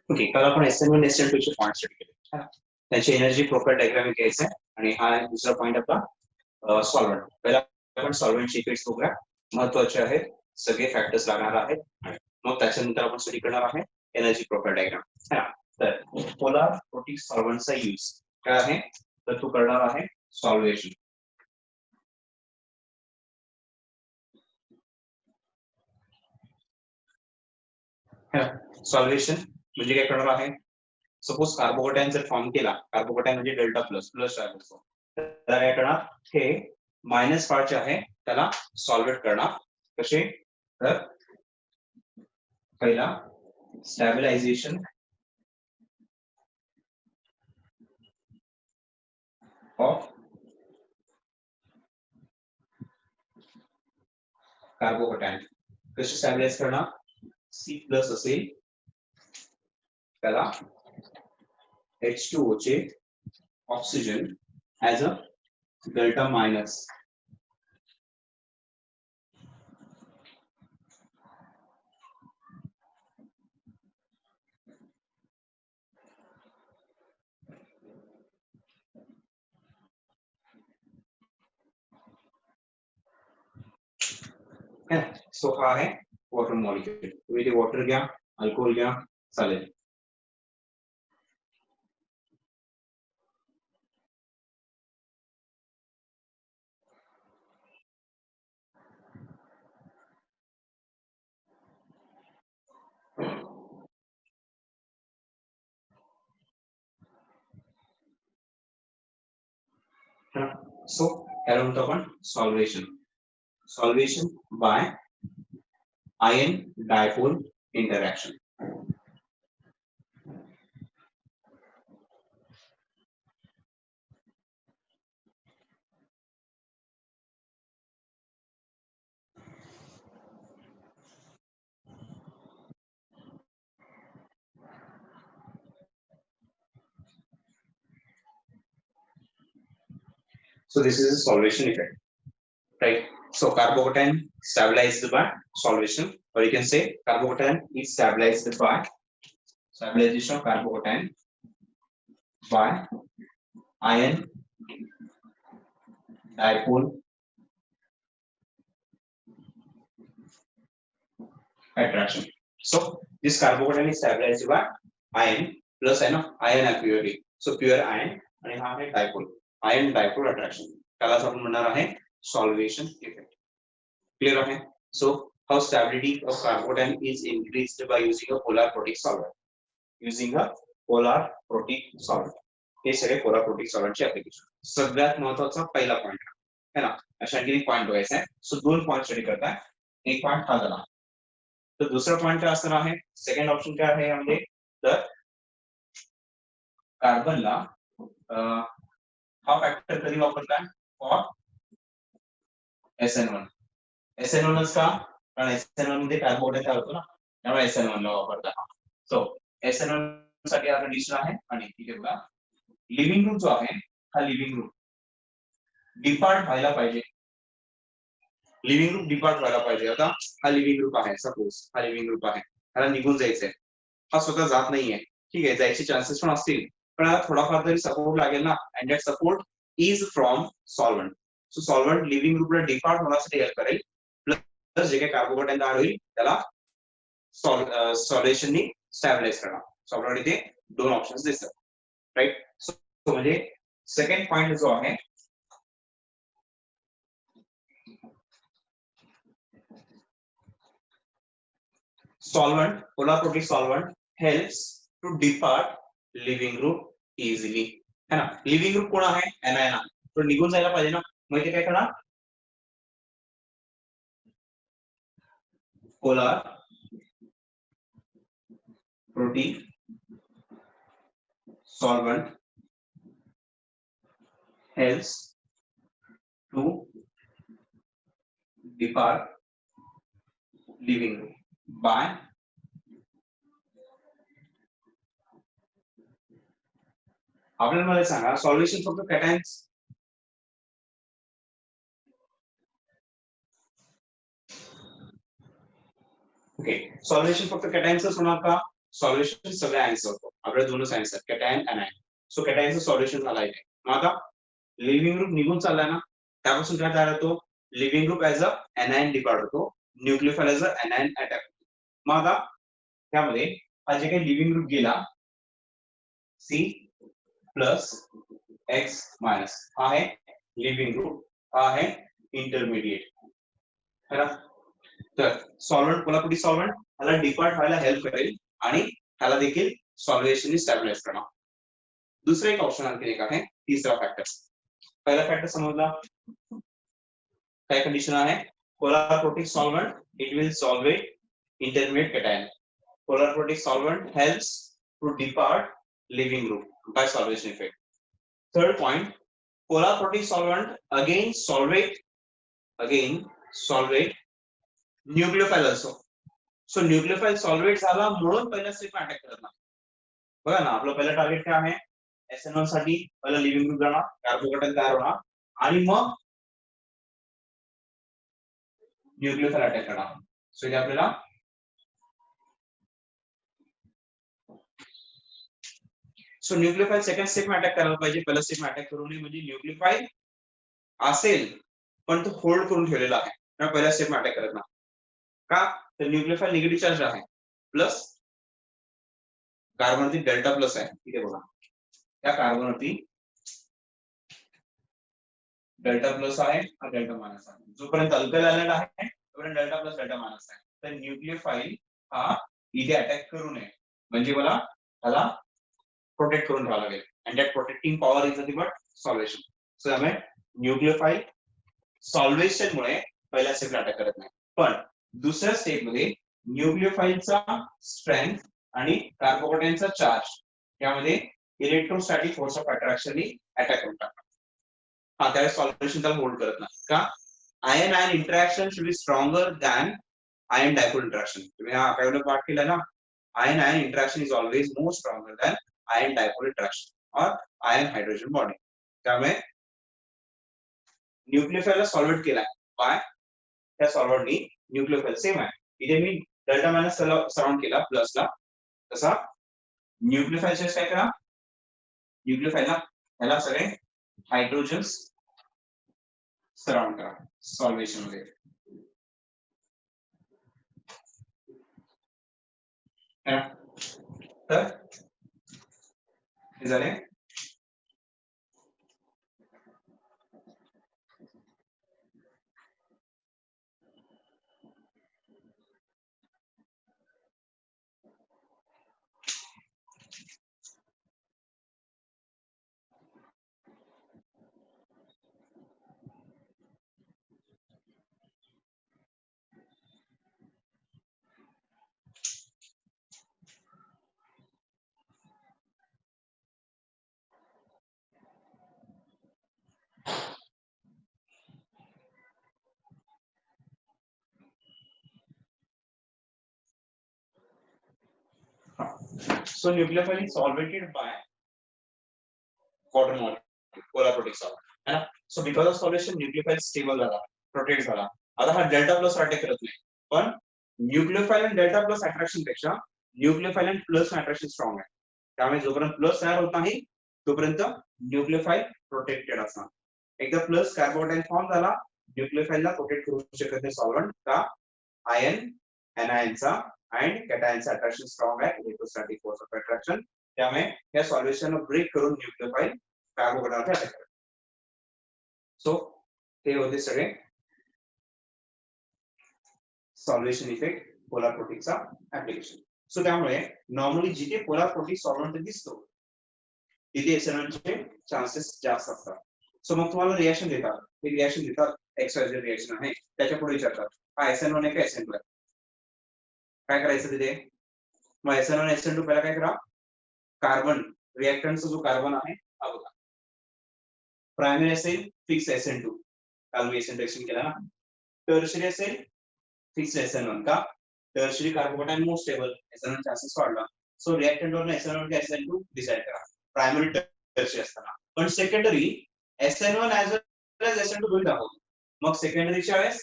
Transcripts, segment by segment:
Okay, काल आपण SN1 SN2 चे पॉइंट स्टडी केले है ना. त्याची एनर्जी प्रोफाइल डायग्राम घ्यायचा आहे आणि हा दुसरा पॉइंट आपला सॉल्व्हेंट. पहिला आपण सॉल्व्हेंटची इफेक्ट्स बघूया. महत्त्वाचे आहेत, सगळे फॅक्टर्स लागणार आहेत. मग त्याच्यानंतर आपण स्टडी करणार आहे एनर्जी प्रोफाइल डायग्राम है ना. तर पोलार प्रोटिक सॉल्व्हेंटचा यूज काय आहे, तर तो करणार आहे सॉल्व्हेशन. सॉल्व्हेशन म्हणजे काय करणार आहे, सपोज कार्बोकॅटायन जर फॉर्म केला, कार्बोकॅटायन म्हणजे डेल्टा प्लस प्लस आहे असतो, त्याला काय करणार, हे मायनस पार्ट जे आहे त्याला सॉल्व्हेट करणार. कसे, तर पहिला स्टॅबिलायझेशन ऑफ कार्बोकॅटायन. कसे स्टॅबिलाइज करणार, C प्लस असेल त्याला H2O चे oxygen as a delta minus. So हा आहे वॉटर मॉलिक्यूल. तुम्ही ते वॉटर घ्या, अल्कोहोल घ्या, चालेल. सो याला म्हणतो आपण solvation. Solvation by ion dipole interaction. So this is a solvation effect, right? So carbocation stabilized by solvation, or you can say carbocation is stabilized by stabilization of carbocation by ion dipole attraction. So this carbocation is stabilized by ion plus ion purity. So pure ion आणि हा आहे dipole, ion dipole attraction. त्यालाच आपण म्हणणार आहे solvation effect. Clear आहे? So how stability of carbocation is increased by using a polar protic solvent. Using a polar protic solvent. हे सगळे polar protic solvent चे application. सगळ्यात महत्त्वाचा पहिला पॉइंट है ना. अशा आणखी एक पॉइंट बघायचा आहे. सो दोन पॉइंट स्टडी करताय. एक पॉइंट हा झाला. तर दुसरा पॉइंट काय असणार आहे, सेकंड ऑप्शन काय आहे यामध्ये, तर कार्बनला हा फॅक्टर कधी वापरताय, फॉर SN1. SN1 का, कारण SN1 मध्ये कार्बोकॅटायन तयार होतो ना, त्यामुळे SN1 ला वापरता. सो SN1 साठी आता डिशन आहे आणि ठीक आहे बघा, लिव्हिंग ग्रुप जो आहे हा लिव्हिंग ग्रुप डिपार्ट व्हायला पाहिजे. लिव्हिंग ग्रुप डिपार्ट व्हायला पाहिजे. आता हा लिव्हिंग ग्रुप आहे, सपोज हा लिव्हिंग ग्रुप आहे, त्याला निघून जायचंय. हा स्वतः जात नाहीये, ठीक आहे, जायचे चान्सेस पण असतील, पण आता थोडाफार तरी सपोर्ट लागेल ना. And that support is from solvent. So solvent living ग्रुपला डिपार्ट होण्यासाठी हेल्प करेल. प्लस जे काही कार्बोकॅटायन तयार होईल त्याला सॉल्युशननी स्टॅबिलाइज करणार. सो आपल्याकडे ते दोन ऑप्शन्स दिसतात, राईट. सो म्हणजे सेकंड पॉइंट जो आहे, solvent, polar protic solvent helps to depart living group easily, है ना. लिव्हिंग ग्रुप कोण आहे, anion, तो निघून जायला पाहिजे ना. मग ते काय करणार, polar protic solvent helps to depart living group by आपल्याला मला सांगा, सॉल्युशन फक्त कॅटायन्स, ओके, सॉल्युशन फक्त कॅटायन्सच होणार का, सॉल्युशन सगळे आन्सर होतो आपल्याला दोनच आन्सर कॅटायन अनायन. सो कॅटायनचं सॉल्युशन झालं आहे. मग आता लिव्हिंग ग्रुप निघून चाललाय ना, त्यापासून काय तयार होतो, leaving group as a anion depart होतो, nucleophile as a anion attack. मग आता त्यामध्ये हा जे काही लिव्हिंग ग्रुप गेला सी प्लस एक्स मायनस हा आहे लिव्हिंग ग्रुप, हा आहे इंटरमिडिएट है ना. तर सॉल्व्हंट कोल्हापुरी सॉल्व्हंट ह्याला डिपार्ट व्हायला हेल्प करेल आणि ह्याला देखील सॉल्व्हेशन स्टॅबिलाइज करणार. दुसरा एक ऑप्शन आणखी एक आहे, तिसरा फॅक्टर. पहिला फॅक्टर समजला, काय कंडिशन आहे, polar protic solvent it will solvate intermediate cation. Polar protic solvent helps to depart living group by solvation effect. Third point, polar protic solvent again solvate nucleophile also. So nucleophile solvate झाला म्हणून पहिल्या step attack करत नाही. बघा ना, आपलं पहिलं target काय आहे, SN1 साठी पहिला लिव्हिंग ग्रुप जाणार, कार्बोकेटन तयार होणार आणि मग न्यूक्लियोफाइल अटॅक करणार. सो इथे आपल्याला सो न्यूक्लियोफाइल सेकंड स्टेप में अटॅक करायला पाहिजे, पहिल्या स्टेप में अटॅक करू नये. म्हणजे न्यूक्लियोफाइल असेल पण तो होल्ड करून ठेवलेला आहे, त्यामुळे पहिल्या स्टेप में अटॅक करत नाही. का, तर न्यूक्लियोफाइल निगेटिव्ह चार्ज आहे, प्लस कार्बनवरती डेल्टा प्लस आहे. इथे बघा, त्या कार्बनवरती डेल्टा प्लस आहे, हा डेल्टा मायनस आहे. जोपर्यंत अल्काइल आयलाइड आहे तोपर्यंत डेल्टा प्लस डेल्टा मायनस आहे. तर न्यूक्लियोफाइल हा इथे अटॅक करू नये, म्हणजे मला त्याला प्रोटेक्ट करून ठेवावं लागेल. And that protecting power is nothing but solvation. So त्यामुळे न्यूक्लियोफाइल सॉल्व्हेशन मुळे पहिल्या स्टेपला अटॅक करत नाही, पण दुसऱ्या स्टेप मध्ये न्यूक्लियोफाइलचा स्ट्रेंथ आणि कार्बोकेटनचा चार्ज यामध्ये electrostatic force of attraction attack करून टाकतात. हा, त्यावेळेस सॉल्व्हेशन त्याला होल्ड करत नाही. का, ion ion interaction should be stronger than ion dipole interaction. तुम्ही हा आठवड्याला पाठ केला ना, ion ion interaction is always more stronger than ion dipole interaction और आयन हायड्रोजन बॉन्डिंग. त्यामुळे न्यूक्लियोफाइलला सॉल्व्हेट केलाय, बाय त्या सॉल्व्हंटनी न्यूक्लियोफाइल सेम आहे. इथे मी डेल्टा मायनस सराउंड केला प्लसला, तसा न्यूक्लियोफाइलच्या काय करा, न्यूक्लियोफाइलला ह्याला सगळे हायड्रोजन्स सराउंड करा सॉल्व्हेशन मध्ये. तर हे झाले So nucleophile is solvated by water molecule, polar protic solvent, है ना. So because of solvation nucleophile stable झाला, प्रोटेक्ट झाला. आता हा डेल्टा प्लस अटॅक करत नाही, पण न्यूक्लियोफाइल आणि डेल्टा प्लस अट्रॅक्शन पेक्षा न्यूक्लियोफाइल आणि प्लस अट्रॅक्शन स्ट्रॉंग आहे. त्यामुळे जोपर्यंत प्लस तयार होत नाही तोपर्यंत न्यूक्लियोफाइल प्रोटेक्टेड असणार. एकदा प्लस कार्बोकेटाइन फॉर्म झाला, न्यूक्लियोफाइलला प्रोटेक्ट करू शकत नाही सॉल्व्हंट, का, आयन एनायनचा and कॅटायनचा अट्रॅक्शन स्ट्रॉंग आहे, इलेक्ट्रोस्टॅटिक फोर्स ऑफ अट्रॅक्शन. त्यामुळे या सॉल्व्हेशन ब्रेक करून न्यूक्लियोफाइल कार्बोकेटाइनवर अटॅक करतात. सो हे होते सगळे सॉल्व्हेशन इफेक्ट पोलार प्रोटिकचा ऍप्लिकेशन. सो त्यामुळे नॉर्मली जिथे पोलार प्रोटिक सॉल्व्हंट दिसतो तिथे SN1 चे चान्सेस जास्त असतात. सो मग तुम्हाला रिएक्शन देतात, हे रिएक्शन देतात, एक्सवायझेड रिएक्शन आहे, त्याच्या पुढे विचारतात हा SN1 आहे का SN2 आहे, काय करायचं तिथे. मग SN1 SN2 पहिला काय करा, कार्बन रिएक्टंटचा जो कार्बन आहे हा बघा, प्रायमरी असेल फिक्स SN2, काल मी SN2 रिएक्शन केला ना. टर्शियरी असेल फिक्स SN1, का, tertiary carbocation more stable, SN1 chances वाढला. सो रिएक्टंट वरून SN1 का SN2 डिसाइड करा, प्रायमरी टर्शियरी असताना. पण सेकंडरी SN1 ऍज वेल एज SN2 दोन्ही दाखवतो. मग सेकंडरीच्या वेळेस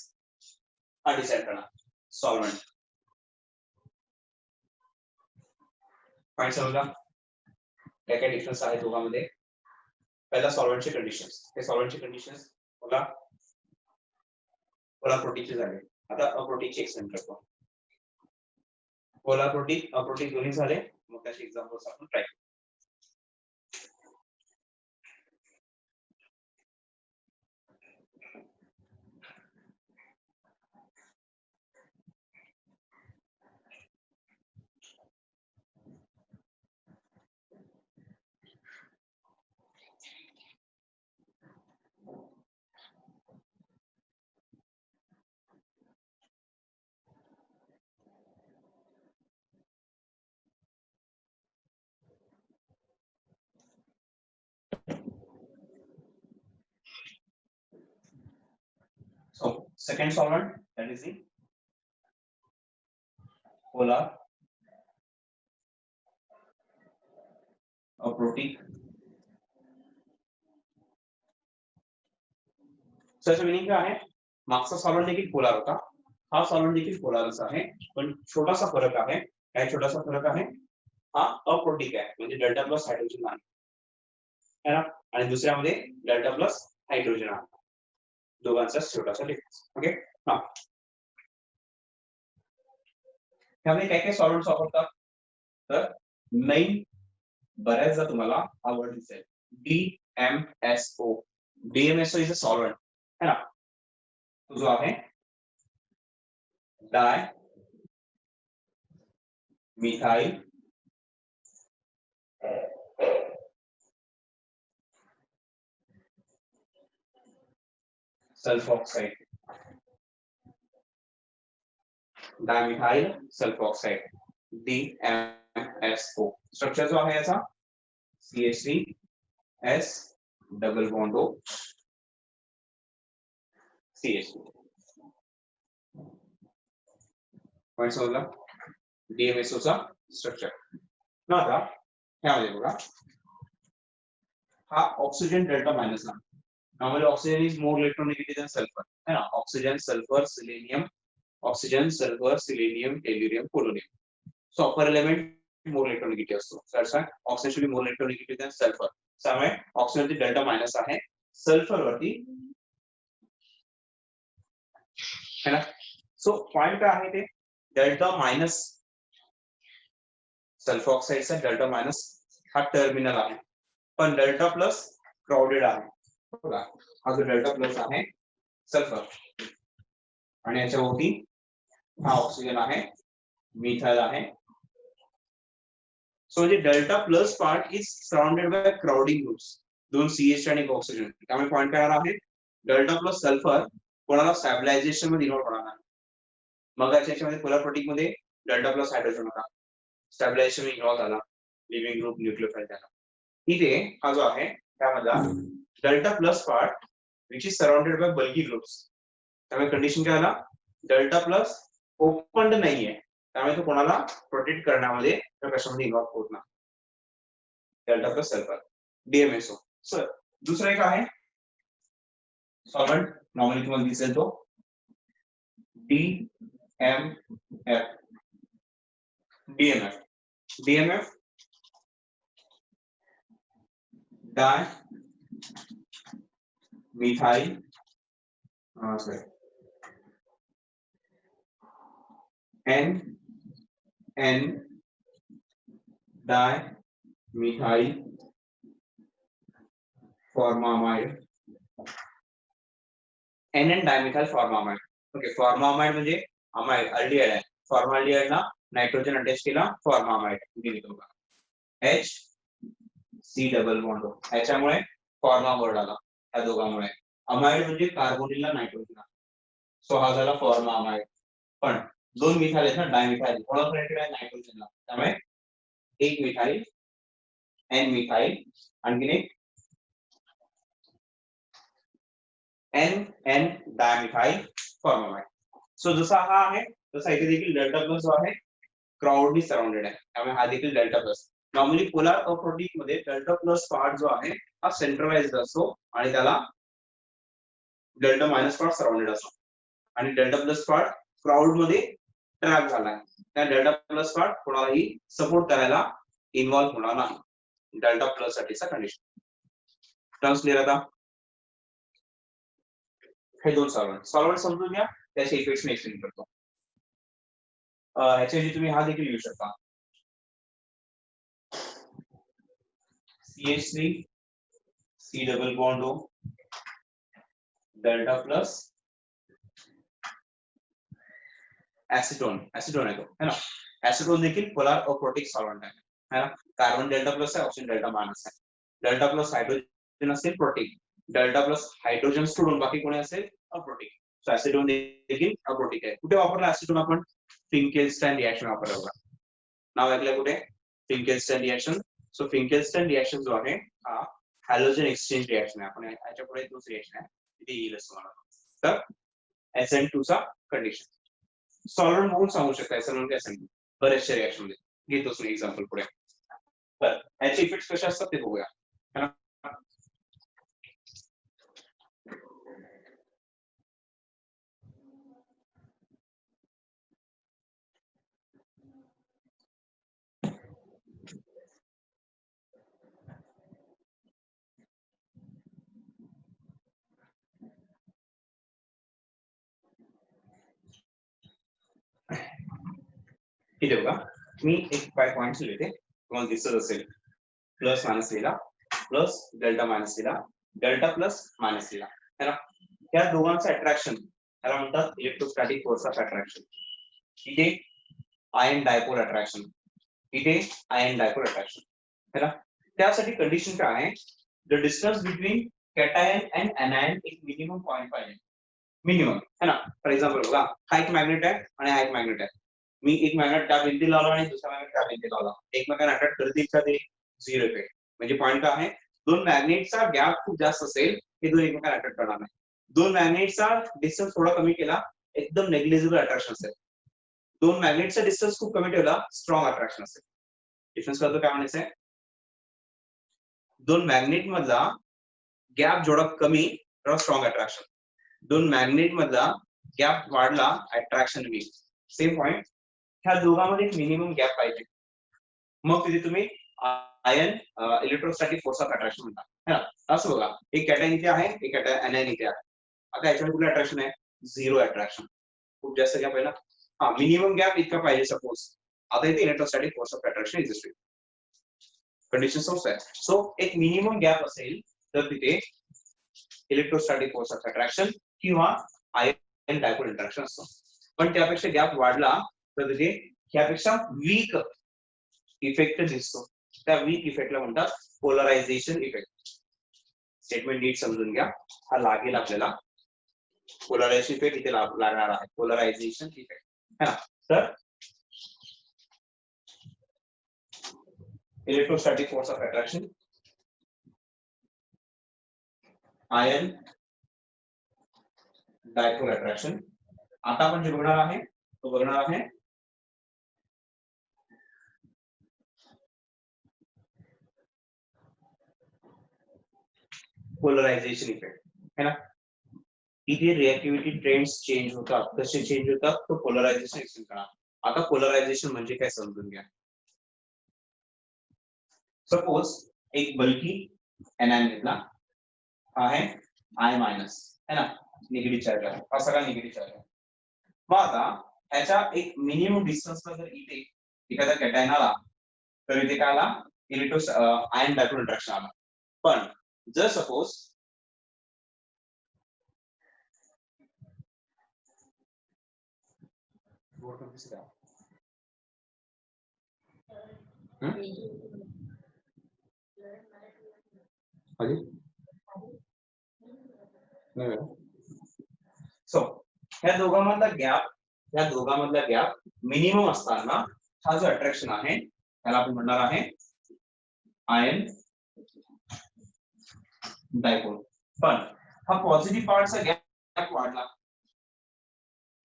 हा डिसाइड करा सॉल्व्हंट. पॉइंट समजला काय काय डिफरन्स आहे दोघांमध्ये. पहिला सॉल्व्हेंटचे कंडिशन्स, हे सॉल्व्हेंटचे कंडिशन्स मला पोलार प्रोटीनचे झाले. आता अप्रोटीनचे एक्सप्लेन करतो. पोलार प्रोटीन अप्रोटीन दोन्ही झाले, मग त्याचे एक्झाम्पल्स आपण ट्राय करू. So second solvent, that is the polar aprotic. So याचा मीनिंग काय आहे, मागचा सॉल्व्हेंट देखील पोलार होता, हा सॉल्व्हेंट देखील पोलारच आहे, पण छोटासा फरक आहे. काय छोटासा फरक आहे, हा अप्रोटिक आहे, म्हणजे डेल्टा प्लस हायड्रोजन आहे ना, आणि दुसऱ्यामध्ये डेल्टा प्लस हायड्रोजन आहे. दोघांचा छोटासा डिफरन्स. ओके, हा त्यामध्ये काय काय सॉल्व्हेंट्स वापरतात, तर मेन बऱ्याचदा तुम्हाला हा वर्ड दिसेल, DMSO. DMSO is a solvent है ना, तो जो आहे dimethyl sulfoxide, dimethyl sulfoxide, DMSO. Structure जो आहे याचा CH3S double bond O CH2. Point समजला DMSO चा स्ट्रक्चर. ना आता ह्यामध्ये बघा, हा ऑक्सिजन डेल्टा मायनस आहे. Normally oxygen is more electronegative than sulfur है ना, oxygen sulfur selenium, oxygen sulfur selenium tellurium polonium. So upper element more electronegative असतो, त्याचा oxygen should be more electronegative than sulphur. त्यामुळे ऑक्सिजन वरती delta minus आहे, sulphur वरती है ना. सो पॉइंट काय आहे ते, डेल्टा मायनस सल्फॉक्साइडचा डेल्टा मायनस हा टर्मिनल आहे, पण डेल्टा प्लस क्राउडेड आहे. बघा हा जो डेल्टा प्लस आहे सल्फर, आणि याच्यावरती हा ऑक्सिजन आहे, मिथाइल आहे. सो जे delta plus part is surrounded by crowding groups, दोन CH आणि ऑक्सिजन. त्यामुळे पॉइंट काय आहे, डेल्टा प्लस सल्फर कोणाला स्टॅबिलायझेशन मध्ये इन्व्हॉल्व होणार. मग याच्यामध्ये पोलर प्रोटीन मध्ये डेल्टा प्लस हायड्रोजन होता, स्टॅबिलायझेशन इन्व्हॉल्व झाला, लिव्हिंग ग्रुप न्यूक्लियोफाइल झाला. इथे हा जो आहे त्यामधला delta plus part which is surrounded by bulky groups. त्यामुळे कंडिशन काय आला, डेल्टा प्लस ओपन्ड नाहीये, त्यामुळे तो कोणाला प्रोटेक्ट करण्यामध्ये किंवा कशामध्ये इन्व्हॉल्व होत नाही. Delta plus sulphur DMSO. Sir दुसरा एक आहे सॉल्व्हेंट, नॉर्मली तुम्हाला दिसेल तो DMF. DMF dimethyl N dimethyl formamide, NN dimethyl formamide. Okay, formamide म्हणजे अमाइड अल्डिहाइड आहे, फॉर्माल्डिहाइड ना नायट्रोजन अटॅच केला, फॉर्मामाइड लिहितो का, HC डबल बॉन्ड O. याच्यामुळे फॉर्मा वर्ड आला त्या दोघांमुळे. अमाइड म्हणजे कार्बोनिलला नायट्रोजन, सो हा झाला फॉर्मामाइड. पण दोन मिथाइल आहेत ना, डायमिथाइल कोणा कनेक्टेड आहे, नायट्रोजनला, त्यामुळे एक मिथाइल N मिथाइल, आणखीन एक NN डायमिथाइल फॉर्मामाइड. सो जसा हा आहे तसा इथे देखील डेल्टा प्लस जो आहे क्राउडनी सराउंडेड आहे, त्यामुळे हा देखील delta plus. Normally polar aprotic मध्ये डेल्टा प्लस पार्ट जो आहे हा सेंट्रलाइज्ड असतो आणि त्याला डेल्टा मायनस पार्ट सराउंडेड असतो, आणि डेल्टा प्लस पार्ट क्राउड मध्ये ट्रॅप झालाय. त्या डेल्टा प्लस पार्ट कोणालाही सपोर्ट करायला इन्व्हॉल्व होणार नाही डेल्टा प्लस साठीचा कंडिशन. टर्म्स क्लिअर आता. हे दोन सॉल्व्हंट समजून घ्या, त्याचे इक्वेशन एक्सप्लेन करतो. ह्याच्याऐवजी तुम्ही हा देखील लिहू शकता. CH3 C double bond O delta plus acetone है तो, है ना. एसीटोन देखील पोलर अप्रोटिक सॉल्वेंट है ना. कार्बन डेल्टा प्लस है, ऑक्सीजन डेल्टा माइनस है. डेल्टा प्लस हाइड्रोजन असेल प्रोटिक, डेल्टा प्लस हाइड्रोजन सोडून बाकी कोणी असेल अप्रोटिक. सो एसीटोन देखील अप्रोटिक आहे. कुठे वापरला एसीटोन आपण? फिंकेल्स्टाईन रिएक्शन वापरला होता. नाव ऐकलं कुठे? फिंकेल्स्टाईन रिएक्शन. सो फिंकेल्स्टाईन रिएक्शन जो आहे हा हॅलोजन एक्सचेंज रिएक्शन आहे. आपण याच्या पुढे तोच रिएक्शन आहे, इथे येईल तुम्हाला. तर SN2 चा कंडिशन सॉल्व्हंट म्हणून सांगू शकता. SN1 काय सांगितलं बरेचशा रिएक्शन मध्ये घेतोच मी एक्झाम्पल पुढे. तर याचे इफेक्ट्स कसे असतात ते बघूया. इथे बघा, मी एक पॉइंट्स लिहिते, तुम्हाला दिसत असेल. प्लस मायनस लिहिला, प्लस डेल्टा मायनस लिहिला, डेल्टा प्लस मायनस लिहिला, है ना. या दोघांचं अट्रॅक्शन याला म्हणतात इलेक्ट्रोस्टॅटिक फोर्स ऑफ अट्रॅक्शन. इथे आयन डायपोल अट्रॅक्शन, इथे आयन डायपोल अट्रॅक्शन, है ना. त्यासाठी कंडिशन काय आहे? The distance between cation and anion एक मिनिमम पॉइंट पाहिजे, मिनिमम, है ना. फॉर एक्झाम्पल बघा, हा एक मॅग्नेट आहे आणि हा एक मॅग्नेट आहे. मी एक मॅग्नेट त्या भिंतीला लावला आणि दुसरा मॅग्नेट त्या भिंतीला लावला, एकमेकांना अट्रॅक्ट करतील का? ते झिरो इफेक्ट. म्हणजे पॉइंट काय आहे? दोन मॅग्नेटचा गॅप खूप जास्त असेल, हे दोन एकमेकांना अट्रॅक्ट करणार नाही. दोन मॅग्नेटचा डिस्टन्स थोडा कमी केला, एकदम नेग्लिजिबल अट्रॅक्शन असेल. दोन मॅग्नेटचा डिस्टन्स खूप कमी ठेवला, स्ट्रॉंग अट्रॅक्शन असेल. डिफरन्स कळतो काय म्हणायचंय? दोन मॅग्नेट मधला गॅप जेवढा कमी तेवढा स्ट्रॉंग अट्रॅक्शन. दोन मॅग्नेट मधला गॅप वाढला, अट्रॅक्शन वीक. सेम पॉइंट, ह्या दोघांमध्ये एक मिनिमम गॅप पाहिजे, मग तिथे तुम्ही ion electrostatic force of attraction म्हणता, है ना. असं बघा, एक कॅटायन इथे आहे, एक एनायन इथे आहे. आता याच्यामध्ये कुठलं अट्रॅक्शन आहे? Zero attraction. खूप जास्त गॅप आहे ना. हा, मिनिमम गॅप इतका पाहिजे सपोज. आता इथे electrostatic force of attraction exist होईल. कंडिशन सोर्स आहे. सो एक मिनिमम गॅप असेल तर तिथे इलेक्ट्रोस्टॅटिक फोर्स ऑफ अट्रॅक्शन किंवा आयन डायपोल इंटरॅक्शन असतो. पण त्यापेक्षा गॅप वाढला तर तिथे ह्यापेक्षा वीक इफेक्ट दिसतो. त्या वीक इफेक्टला म्हणतात पोलरायझेशन इफेक्ट. स्टेटमेंट नीट समजून घ्या, हा लागेल आपल्याला. पोलरायझेशन इफेक्ट इथे लागणार आहे, पोलरायझेशन इफेक्ट, है ना. तर electrostatic force of attraction, ion dipole attraction. आता आपण जे बघणार आहे तो बघणार आहे पोलरायझेशन इफेक्ट, है ना. इथे रिएक्टिव्हिटी ट्रेंड्स चेंज होतात. कसे चेंज होतात? तो पोलरायझेशन एक्सप्लेन करा. आता पोलरायझेशन म्हणजे काय समजून घ्या. सपोज एक बल्की एनायन घेतला, हा आहे आय मायनस, है ना, निगेटिव्ह चार्ज आहे, हा सगळा निगेटिव्ह चार्ज आहे. मग आता ह्याच्या एक मिनिमम डिस्टन्सला जर इथे एखादा कॅटायन आला तर इथे काय आला? आयन डायपोल अट्रॅक्शन आला. पण जर सपोज सो ह्या दोघांमधला गॅप मिनिमम असताना हा जो अट्रॅक्शन आहे त्याला आपण म्हणणार आहे आयन डायपोल. पण हा पॉझिटिव्ह पार्टचा गॅप वाढला,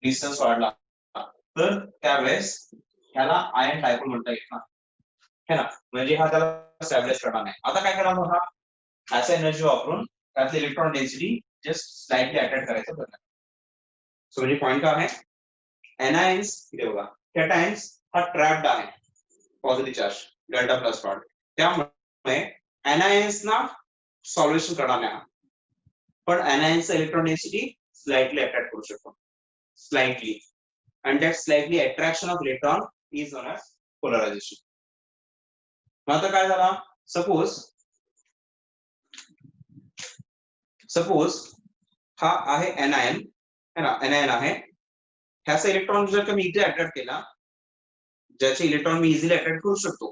डिस्टन्स वाढला, तर त्यावेळेस ह्याला आयन डायपोल म्हणता येत ना, है ना. म्हणजे हा त्याला स्टॅबिलाइज करणार नाही. आता काय करावं? हा ह्याचा एनर्जी वापरून त्यातली electron density just slightly attract करायचं बघा. सो म्हणजे पॉइंट काय आहे? एनायन्स इथे बघा, कॅटायन्स हा ट्रॅप्ड आहे positive charge, delta plus dot. त्यामुळे anions ना सॉल्व्हेशन करणार नाही, पण anions electron density slightly attract करू शकतो, slightly, and that slightly attraction of electron is known as polarization. मग आता काय झाला, सपोज हा आहे anion है ना, anion आहे, ह्याचा इलेक्ट्रॉन जर का मी इथे अट्रॅक्ट केला, ज्याचे इलेक्ट्रॉन मी इझिली अट्रॅक्ट करू शकतो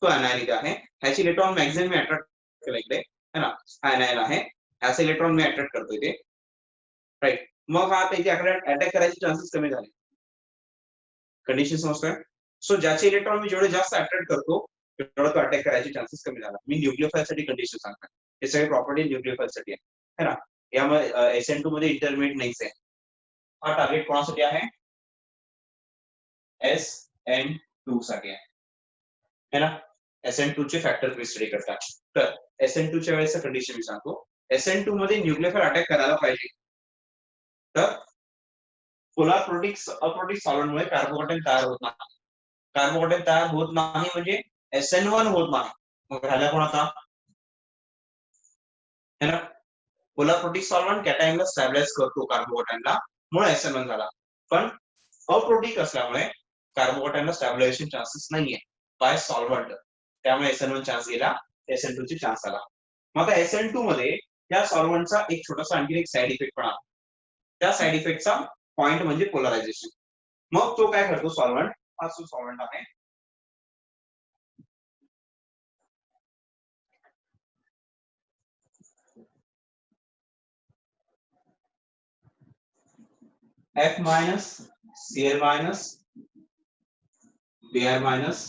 तो anion इथे आहे, ह्याचे इलेक्ट्रॉन मॅक्सिमम मी अट्रॅक्ट केला इकडे है ना, हा anion आहे, ह्याचा इलेक्ट्रॉन मी अट्रॅक्ट करतो इथे, राईट. मग हा इथे अटॅक करायचे चान्सेस कमी झाले, कंडिशन समजतोय. सो ज्याचे इलेक्ट्रॉन मी जेवढे जास्त अट्रॅक्ट करतो तेवढा तो अटॅक करायचे चान्सेस कमी झाला. मी न्यूक्लियोफाइल साठी कंडिशन सांगतो, हे सगळे प्रॉपर्टी न्यूक्लियोफाइल साठी आहे ना. यामुळे SN2 मध्ये इंटरमिडिएट नाहीच आहे. हा टार्गेट कोणासाठी आहे, SN2 साठी आहे ना. SN2 चे फॅक्टर तुम्ही स्टडी करता. तर SN2 च्या वेळेस कंडिशन मी सांगतो. SN2 मध्ये न्यूक्लियोफाइल अटॅक करायला पाहिजे तर पोलार अप्रोटिक सॉल्व्हेंटमुळे कार्बोकॅटायन तयार होत नाही. कार्बोकॅटायन तयार होत नाही म्हणजे SN1 होत नाही. मग राहिला कोण आता, है ना. पोलार प्रोटिक सॉल्व्हेंट कॅटायनला स्टॅबिलाइज करतो कार्बोकॅटायनला, म्हणून SN1 झाला. पण अप्रोटिक असल्यामुळे कार्बोकॅटायनला स्टॅबिलायझेशन चान्सेस नाहीये बाय सॉल्व्हंट, त्यामुळे SN1 चान्स गेला, SN2 ची चान्स आला. मग आता SN2 मध्ये त्या सॉल्व्हंटचा एक छोटासा आणखी एक साइड इफेक्ट पण आहे. त्या साइड इफेक्टचा पॉइंट म्हणजे पोलरायझेशन. मग तो काय करतो सॉल्व्हंट, हा जो सॉल्व्हंट आहे F minus Cl minus Br minus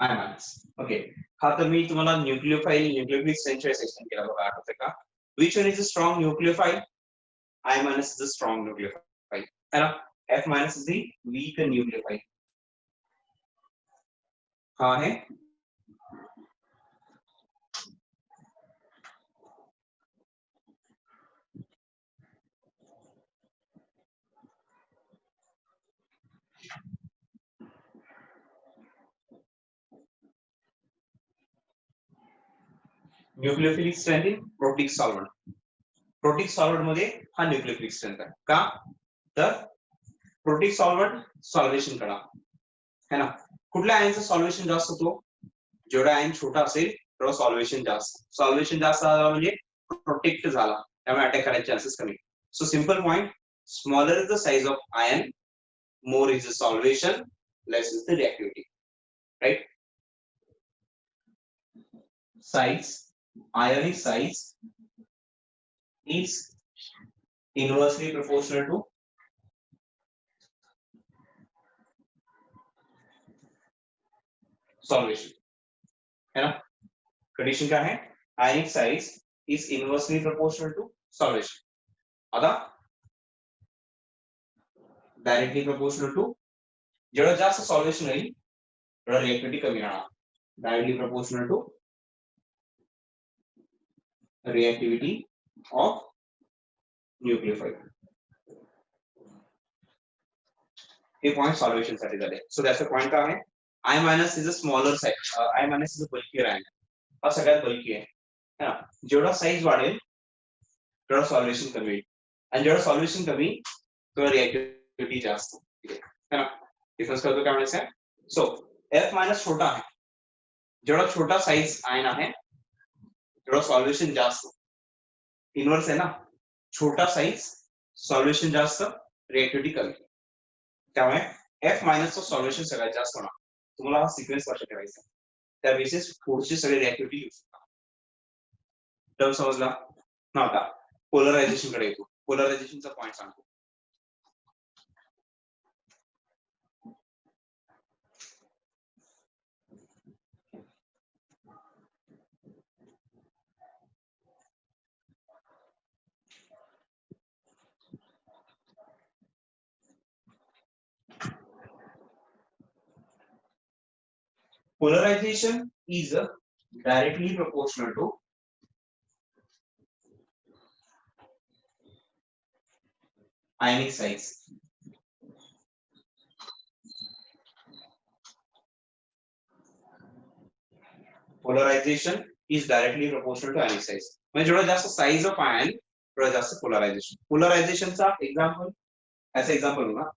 I minus. Okay, हा तर मी तुम्हाला न्यूक्लियोफाइल सेंचुरी सेक्शन केला बघा, आठवते का. Which one is a strong nucleophile, I minus is a strong nucleophile है ना. F minus is the weak nucleophile. हा है nucleophilic strength in protic solvent. Protic solvent मध्ये हा न्यूक्लियोफिलिक स्ट्रेंथ आहे का, तर प्रोटिक सॉल्व्हेंट सॉल्व्हेशन करा है ना. कुठल्या आयनचं सॉल्व्हेशन जास्त होतो, जेवढा आयन छोटा असेल तेवढा सॉल्व्हेशन जास्त, सॉल्व्हेशन जास्त झाला म्हणजे प्रोटेक्ट झाला, त्यामुळे अटॅक करायचे चान्सेस कमी. So simple point, smaller is the size of ion, more is the solvation, less is the reactivity, right. Size, ionic size is inversely proportional to solvation, है ना. कंडिशन क्या है, ionic size is inversely proportional to solvation. आता directly proportional to, जेवढं जास्त solvation होईल तेवढं reactivity कमी राहणार. Directly proportional to reactivity of nucleophile. हे पॉइंट सॉल्व्हेशन साठी झाले. सो त्याचा पॉइंट काय आहे, I minus is a smaller size, I minus is a bulkier ion, हा सगळ्यात बल्की आहे है ना. जेवढा साइज वाढेल तेवढा सॉल्व्हेशन कमी होईल, आणि जेवढा सॉल्व्हेशन कमी तेवढा रिएक्टिव्हिटी जास्त है ना. डिफरन्स करतो काय म्हणायचं. सो F मायनस छोटा आहे, जेवढा छोटा साइज आयन आहे तेवढा सॉल्व्हेशन जास्त, इनवर्स आहे ना. छोटा साइज सॉल्व्हेशन जास्त, रिएक्टिव्हिटी कमी, त्यामुळे F मायनसचं सॉल्व्हेशन सगळ्यात जास्त होणार. तुम्हाला हा सिक्वेन्स लक्षात ठेवायचा, त्या बेसिस पुढची सगळी रिएक्टिव्हिटी येऊ शकतात. टर्म समजला ना. आता पोलरायझेशन कडे येतो, पोलरायझेशनचा पॉइंट सांगतो. Polarization is directly proportional to ionic size. Polarization is directly proportional to ionic size. म्हणजे जेवढा जास्त साइज ऑफ आयन तेवढा जास्त पोलरायझेशन. पोलरायझेशनचा एग्जांपल ऐसा एग्जांपल होगा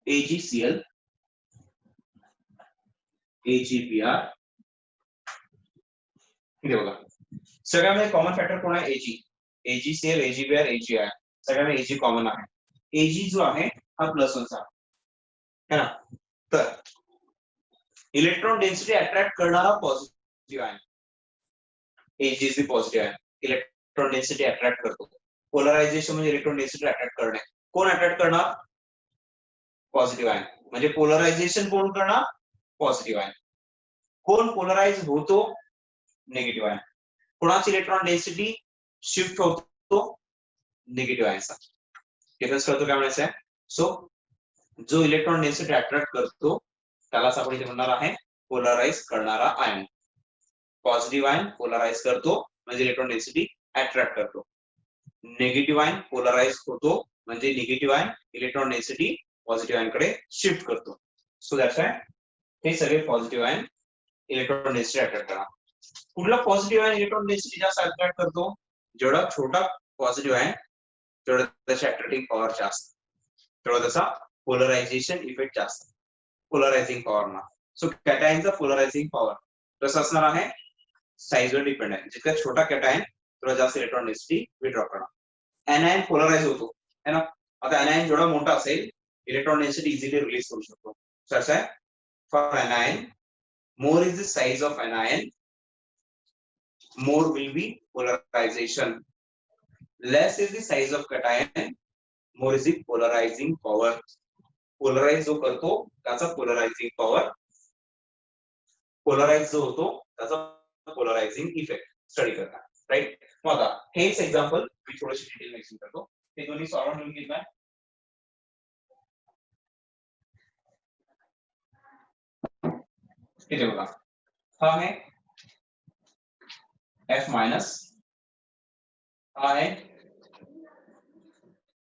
AgCl AgBr. हे बघा सगळ्यामध्ये कॉमन फॅक्टर कोण आहे? AgCl AgBr AgI सगळ्यांना Ag कॉमन आहे. Ag जो आहे हा +1 चा है ना. तर इलेक्ट्रॉन डेन्सिटी अट्रॅक्ट करणारा पॉझिटिव्ह आहे. Ag इज द पॉझिटिव्ह आहे. इलेक्ट्रॉन डेन्सिटी अट्रॅक्ट करतो. पोलरायझेशन म्हणजे इलेक्ट्रॉन डेन्सिटी अट्रॅक्ट करणे. कोण अट्रॅक्ट करणार? पॉझिटिव्ह आहे. म्हणजे पोलरायझेशन कोण करणार? पॉझिटिव्ह आहे. कोण पोलराइज होतो? निगेटिव्ह आहे. कोणाची इलेक्ट्रॉन डेन्सिटी शिफ्ट होतो? निगेटिव्ह आयनचा. डिफरन्स कळतो काय म्हणायचं आहे? सो जो इलेक्ट्रॉन डेन्सिटी अट्रॅक्ट करतो त्यालाच आपण इथे म्हणणार आहे पोलराइज करणारा आयन. पॉझिटिव्ह आयन पोलराइज करतो म्हणजे इलेक्ट्रॉन डेन्सिटी अट्रॅक्ट करतो. निगेटिव्ह आयन पोलराइज होतो म्हणजे negative ion electron density positive ion कडे शिफ्ट करतो. सो दॅट्स व्हाय हे सगळे positive ion electron density attract करणार. कुठला पॉझिटिव्ह आयन इलेक्ट्रॉन डेन्सिटी जास्त अट्रॅक्ट करतो? जेवढा छोटा पॉझिटिव्ह आयन तेवढा त्याची अट्रॅक्टिंग पॉवर जास्त, तेवढा त्याचा पोलरायझेशन इफेक्ट जास्त, पोलरायझिंग पॉवर ना. सो कॅटायनचा पोलरायझिंग पॉवर कसं असणार आहे? साईजवर डिपेंड आहे. जितका छोटा कॅटायन तेवढा जास्त इलेक्ट्रॉन डेन्सिटी विड्रॉ करणार. एनायन पोलराइज होतो है ना. आता एनायन जेवढा मोठा असेल इलेक्ट्रॉन डेन्सिटी इझिली रिलीज करू शकतो. सो असं आहे for anion more is the size of anion, more will be polarization. Less is the size of cation, more is the polarizing power. Polarize जो करतो त्याचा polarizing power, polarize जो होतो त्याचा polarizing effect स्टडी करता. Right. मग आता हेच एक्झाम्पल मी थोडीशी डिटेल मध्ये एक्सप्लेन करतो. ते दोन्ही सॉल्व्ह करून घेतला. इथे बघा हा आहे F माइनस, हा है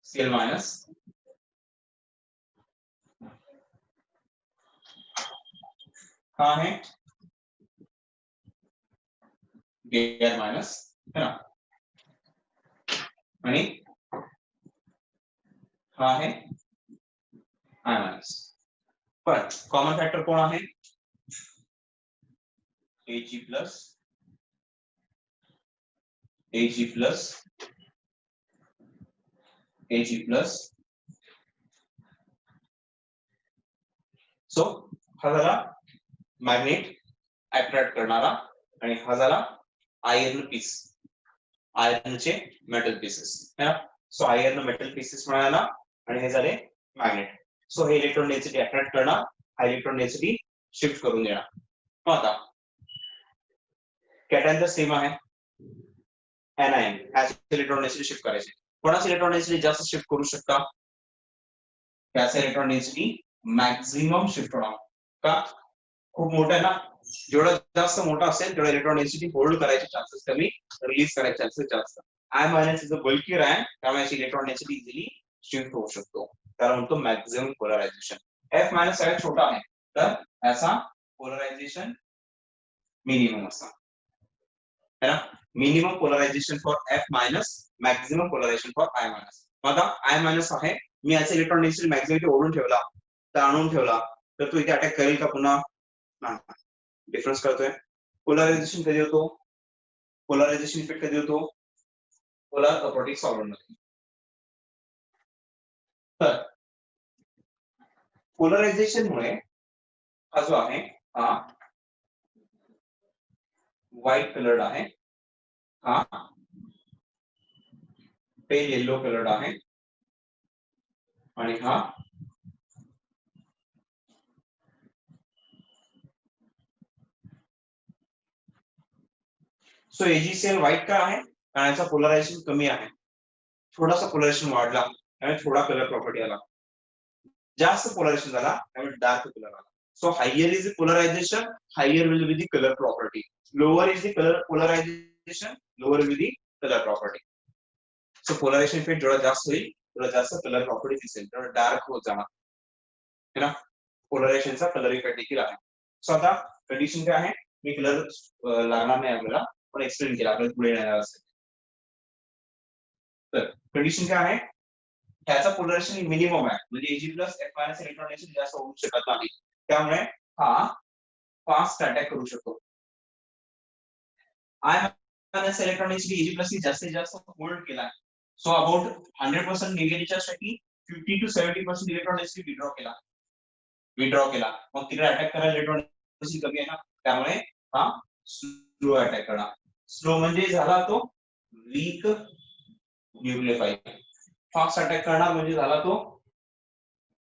Cl माइनस, हा है Br माइनस है ना. आणि हा है I माइनस. पण कॉमन फॅक्टर कोण आहे? Ag plus Ag plus Ag plus. So हा झाला मॅग्नेट अट्रॅक्ट करणारा आणि हा झाला आयर्न पीस, आयर्नचे मेटल पीसेस है ना. सो आयर्न मेटल पीसेस मिळाला आणि हे झाले मॅग्नेट. सो हे इलेक्ट्रॉन डेन्सिटी अट्रॅक्ट करणार, हा इलेक्ट्रॉन डेन्सिटी शिफ्ट करून देणार. मग आता कॅटायन तर सेम आहे. एनायन ह्याची इलेक्ट्रॉन डेन्सिटी शिफ्ट करायची. कोणाची इलेक्ट्रॉन डेन्सिटी जास्त शिफ्ट करू शकता? त्याचा इलेक्ट्रॉन डेन्सिटी मॅक्झिमम शिफ्ट होणार. का? खूप मोठा आहे ना. जेवढा जास्त मोठा असेल तेवढा इलेक्ट्रॉन डेन्सिटी होल्ड करायचे चान्सेस कमी, रिलीज करायचे चान्सेस जास्त. I minus is a bulkier ion, त्यामुळे याची इलेक्ट्रॉन डेन्सिटी इझिली शिफ्ट होऊ शकतो. त्याला म्हणतो मॅक्झिमम पोलरायझेशन. F मायनस सगळ्यात छोटा आहे तर याचा पोलरायझेशन मिनिमम असणार है ना. Minimum polarization for F minus, maximum polarization for I minus. आता I मायनस आहे, मी याचा इलेक्ट्रॉन डेन्सिटी मॅक्झिमम ओढून ठेवला तर आणून ठेवला तर तो इथे अटॅक करेल का पुन्हा? डिफरन्स कळतोय. पोलरायझेशन कधी होतो? पोलरायझेशन इफेक्ट कधी होतो? पोलर अपोटिक सॉल्व्हेंट मध्ये. तर पोलरायझेशन मुळे हा जो आहे हा व्हाईट कलर्ड आहे, हा पेल येलो कलर्ड आहे आणि हा सो AgCl व्हाईट का आहे? कारण याचा पोलरायझेशन कमी आहे. थोडासा पोलरायझेशन वाढला त्यामुळे थोडा कलर प्रॉपर्टी आला. जास्त पोलरायझेशन झाला त्यामुळे डार्क कलर आला. So higher is the polarization, higher will be the colour property. Lower is the colour polarization, lower will be the colour property. So polarization effect जेवढा जास्त होईल तेवढा जास्त कलर प्रॉपर्टी दिसेल, तेवढा डार्क होत जाणार है ना. पोलरायझेशनचा कलर इफेक्ट देखील आहे. सो आता कंडिशन काय आहे? मी कलर लागणार नाही आपल्याला, पण एक्सप्लेन केला आपल्याला पुढे येणार असेल. तर कंडिशन काय आहे, ह्याचा पोलरायझेशन मिनिमम आहे, म्हणजे Ag plus F minus electron जास्त होऊ शकत नाही, त्यामुळे हा फास्ट अटॅक करू शकतो. I minus electron Ag plus जास्तीत जास्त होल्ड केला, सो अबाउट 100% निगेटिव्हच्या साठी 50 to 70% इलेक्ट्रॉन विड्रॉ केला, मग तिकडे अटॅक करायला इलेक्ट्रॉन कमी आहे ना, त्यामुळे हा स्लो अटॅक करणार. स्लो म्हणजे झाला तो वीक न्यूक्लियोफाइल, फास्ट अटॅक करणार म्हणजे झाला तो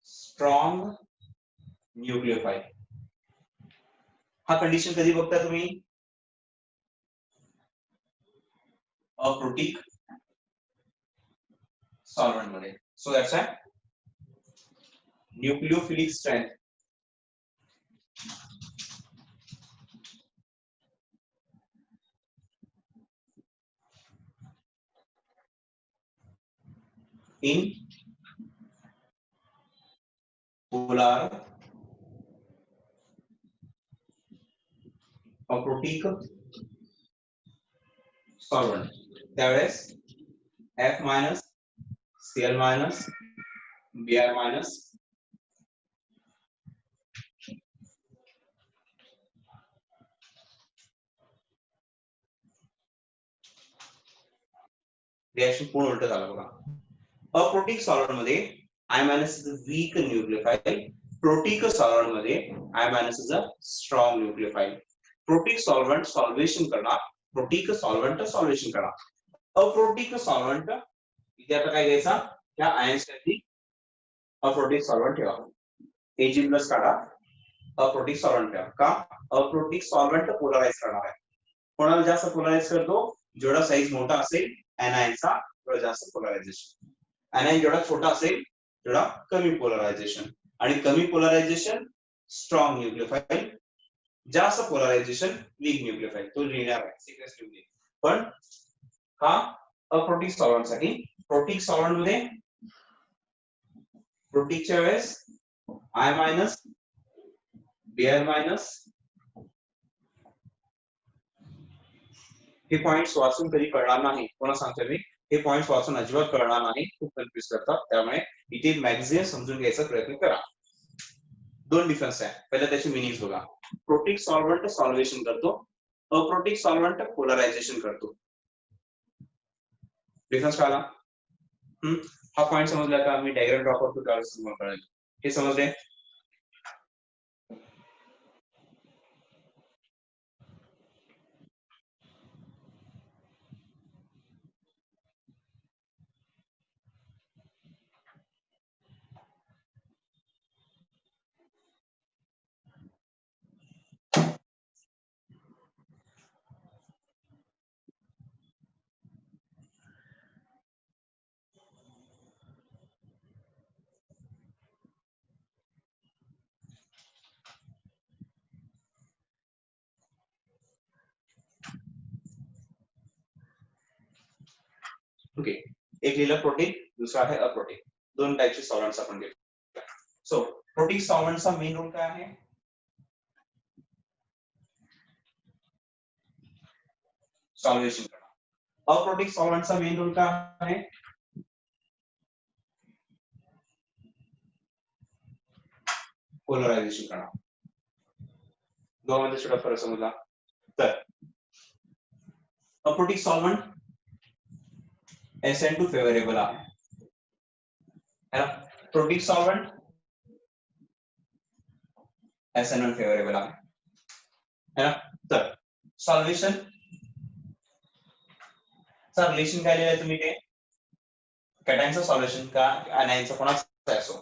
स्ट्रॉंग न्यूक्लियोफाइल. हा कंडिशन कधी बघता तुम्ही, अप्रोटिक सॉल्व्हेंट मध्ये. So that's why nucleophilic strength in polar aprotic solvent, त्यावेळेस F minus Cl minus Br minus reaction पूर्ण उलट झालं बघा. अप्रोटिक सॉल्व्हेंट मध्ये I minus is a weak nucleophile, protic solvent मध्ये I minus is a strong nucleophile. Protic solvent solvation करणार, protic solvent solvation करणार. Aprotic solvent इथे आता काय घ्यायचा, त्या आयन्स साठी अप्रोटिक सॉल्व्हेंट ठेवा, Ag प्लस काढा, अप्रोटिक सॉल्व्हेंट ठेवा. का, अप्रोटिक सॉल्व्हेंट पोलराइज करणार आहे. कोणाला जास्त पोलराइज करतो, जेवढा साईज मोठा असेल एनायनचा तेवढा जास्त पोलरायझेशन, एनायन जेवढा छोटा असेल तेवढा कमी पोलरायझेशन, आणि कमी पोलरायझेशन स्ट्रॉंग न्यूक्लियोफाइल, जास्त पोलरायझेशन वीक न्यूक्लियोफाइल. तो लिहिणार आहे सिक्वेन्स, पण हा अप्रोटिक सॉल्व्हेंट साठी. प्रोटिक सॉल्व्हेंट मध्ये प्रोटिकच्या वेळेस I मायनस Br मायनस, हे पॉइंट्स वाचून कधी कळणार नाही, कोणा सांगतो मी, हे पॉइंट्स वाचून अजिबात कळणार नाही, खूप कन्फ्युज करतात, त्यामुळे इथे मॅक्झिमम समजून घ्यायचा प्रयत्न करा. दोन डिफरन्स आहे, पहिला त्याची मिनिंग बघा. प्रोटिक सॉल्व्हेंट सॉल्वेशन करतो, अप्रोटिक सॉल्व्हेंट पोलरायझेशन करतो. डिफरन्स कळला? हा पॉइंट समजला का, मी डायग्राम ड्रॉ करतो त्यावेळेस तुम्हाला कळेल. हे समजले? ओके, एक लिहिलं प्रोटिक, दुसरा आहे अप्रोटिक, दोन टाइपचे सॉल्व्हेंट्स आपण घेतो. सो प्रोटिक सॉल्व्हेंटचा मेन रोल काय आहे, सॉल्वेशन करणं. अप्रोटिक सॉल्व्हेंटचा मेन रोल काय आहे, पोलरायझेशन करणं. दोघांमध्ये छोटा फरक समजला तर, अप्रोटिक सॉल्व्हेंट SN2 फेवरेबल आहे, है ना. प्रोटिक सॉल्व्हेंट SN1 फेवरेबल आहे, है ना. तर सॉल्वेशन चा रिलेशन काय लिहिलंय तुम्ही, ते कॅटायनचं सॉल्वेशन का एनायनचं कोणाचं असो,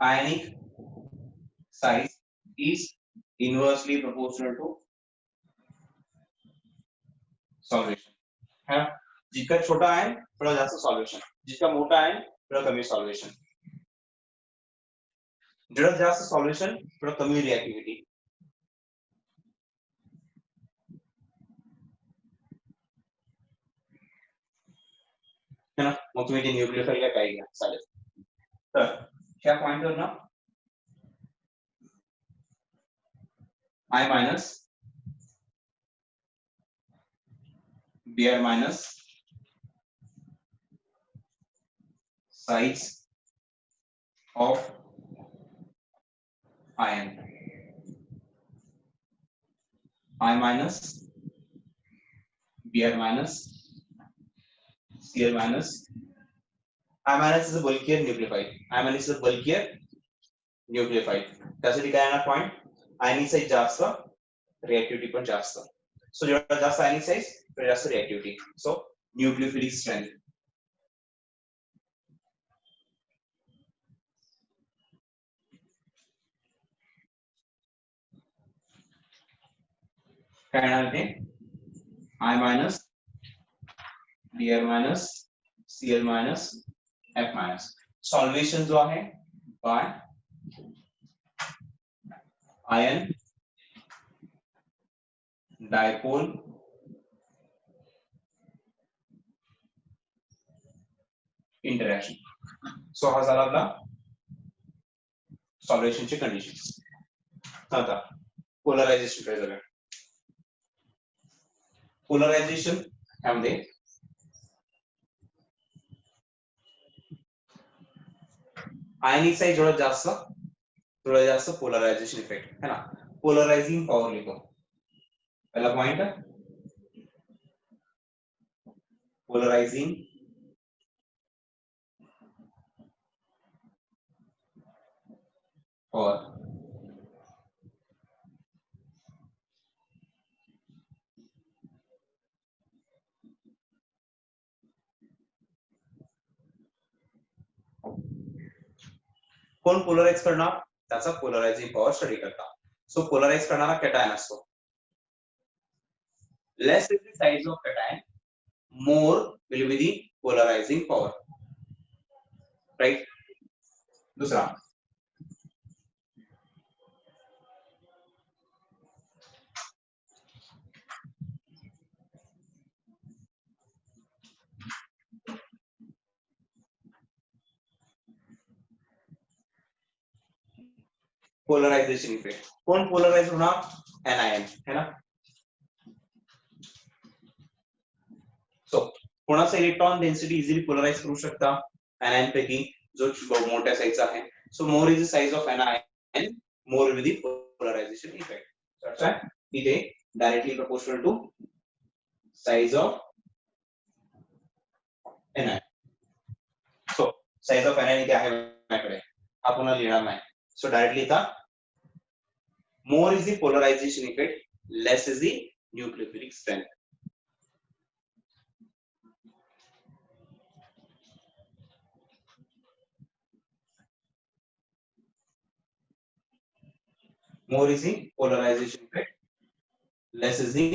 ionic size is inversely proportional to solvation, है ना. जितका छोटा आहे थोड़ा जास्त सॉल्वेशन, जितका मोठा आहे थोड़ा कमी सॉल्वेशन, जेवढा जास्त सॉल्वेशन थोड़ा कमी रिएक्टिव्हिटी. है ना. मग तुम्ही ते न्यूक्लियोफाइल काय घ्या चालेल. तर ह्या पॉइंटवर ना I minus Br minus size of ion. I minus Br minus Cl minus. I minus is a bulkier nucleophile. I minus is a bulkier nucleophile. त्यासाठी काय येणार पॉइंट आयनिक साइज जास्त रिएक्टिव्हिटी पण जास्त. सो जेवढा जास्त आयनिक साइज तेवढा जास्त रिएक्टिव्हिटी. So nucleophilic strength. काय येणार ते I minus Br minus Cl minus F minus. Solvation जो आहे by ion dipole interaction. So हा झाला आपला सॉल्वेशनची कंडिशन्स. आता पोलरायझेशन काय झालं. पोलरायझेशन यामध्ये आयनिक साइज जेवढा जास्त तेवढा जास्त पोलरायझेशन इफेक्ट है ना. पोलरायझिंग पॉवर लिखो पहला पॉइंट. Polarising power. कोण पोलराइज करणार त्याचा पोलरायझिंग पॉवर स्टडी करता. सो पोलराइज करणारा कॅटायन असतो. Less is the size of cation more will be the polarizing power, right. दूसरा पोलराइजेशन इफेक्ट. कौन पोलराइज होना एनायन है ना. सो कोणाचा इलेक्ट्रॉन डेन्सिटी इझिली पोलराइज करू शकता एनायन पैकी जो मोठ्या साइजचा आहे. So more is the size of anion more will the polarization effect. अच्छा इथे directly proportional to size of anion. So size of anion इथे आहे माझ्याकडे हा पुन्हा लिहिणार नाही. सो डायरेक्टली इथं more is the polarization effect, less is the nucleophilic strength. More is the polarization effect, less is the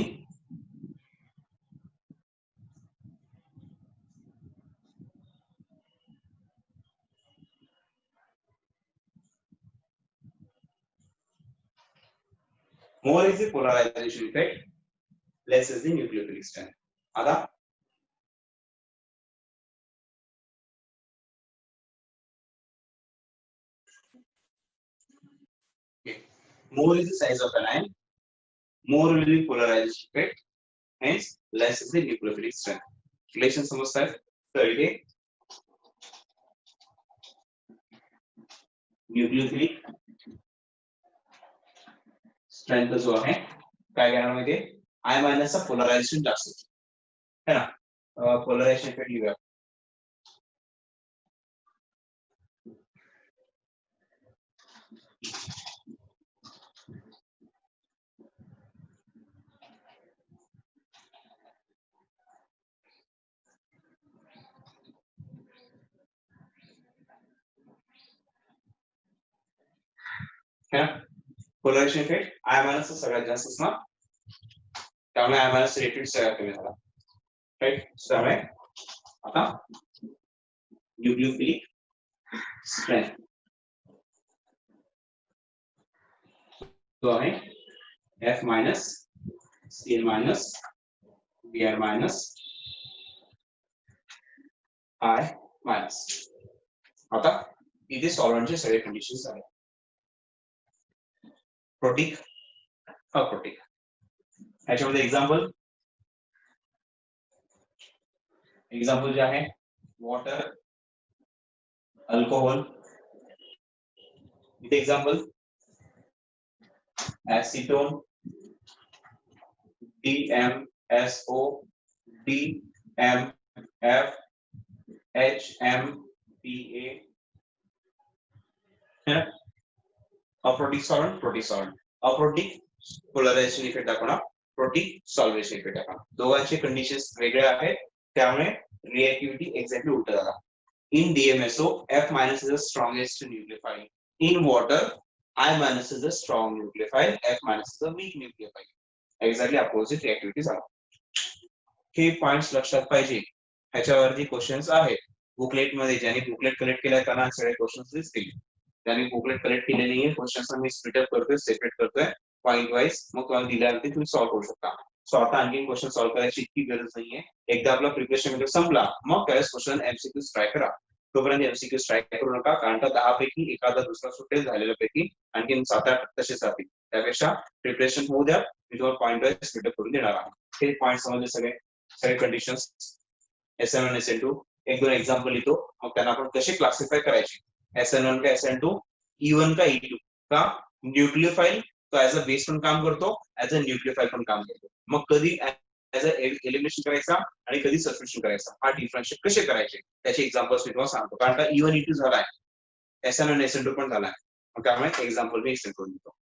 more is the polarization effect, less is the nucleophilic strength. आता more is the size of anion, more will be polarization effect, hence less is the nucleophilic strength. Relation समजता है. तो इथे nucleophilic strength जो आहे काय घेणार माहिती I मायनस चा पोलरायझेशन जास्त है ना. पोलरायझेशन इफेक्ट लिहूया. है ना. पोलरायझेशन इफेक्ट I मायनस सगळ्यात जास्त असणार त्यामुळे I मायनस रेटेड सगळ्यात कमी झाला, राइट. त्यामुळे आता न्यूक्लियोफिलिक स्ट्रेंथ जो आहे F minus Cl minus Br minus I minus. आता इथे सॉल्व्हंटचे सगळे कंडिशन्स आहेत. Protic aprotic. ह्याच्यामध्ये एक्झाम्पल जे आहे वॉटर, अल्कोहोल. इथे example acetone, DMSO, DMF, HMPA. Aprotic solvent, protic solvent. Aprotic polarisation effect दाखवणार, प्रोटिक सॉल्वेशन इफेक्ट दाखवणार. दोघांचे कंडिशन्स वेगळे आहेत, त्यामुळे रिएक्टिव्हिटी एक्झॅक्टली उलट झाला. In DMSO, F minus is the strongest nucleophile. In water, I minus is the strong nucleophile, F minus is the weak nucleophile. Exactly opposite reactivity झाला. हे पॉइंट्स लक्षात पाहिजे. ह्याच्यावरती क्वेश्चन्स आहेत बुकलेट मध्ये. ज्यांनी बुकलेट कलेक्ट केलाय त्यांना सगळे क्वेश्चन्स दिसतील. ज्यांनी बुकलेट कलेक्ट केले नाहीये क्वेश्चन्स मी स्प्लिट अप करतोय, सेपरेट करतोय पॉइंट वाइज. मग तुम्हाला दिल्यावरती तुम्ही सॉल्व्ह करू शकता. सो आता आणखी क्वेश्चन सॉल्व्ह करायची इतकी गरज नाहीये. एकदा आपला प्रिपरेशन मध्ये संपला मग त्यावेळेस क्वेश्चन एमसीक्यू ट्राय करा. तोपर्यंत एमसीक्यू ट्राय करू नका, कारण का 10 पैकी एखादा दुसरा सुटेल झालेल्या पैकी आणखी 7-8 तसेच राहतील. त्यापेक्षा प्रिपरेशन होऊ द्या, मी तुम्हाला पॉइंट वाइज स्प्लिट अप करून देणार आहे. हे पॉइंट समजले सगळे कंडिशन्स. SN1 SN2 एक दोन एक्झाम्पल लिहितो, मग त्यांना आपण कसे क्लासिफाय करायचे. SN1 का SN2, E1 का E2. का न्यूक्लियोफाइल तो ऍज अ बेस पण काम करतो, ऍज अ न्यूक्लियोफाइल पण काम करतो. मग कधी ऍज अ एलिमिनेशन करायचा आणि कधी सबस्टिट्यूशन करायचा, हा डिफरन्शिएट कसे करायचे त्याचे एक्झाम्पल्स मी तुम्हाला सांगतो. कारण का E1 E2 झालाय, SN1 SN2 पण झालाय, मग त्यामुळे एक्झाम्पल मी एक्सप्लेन करून देतो.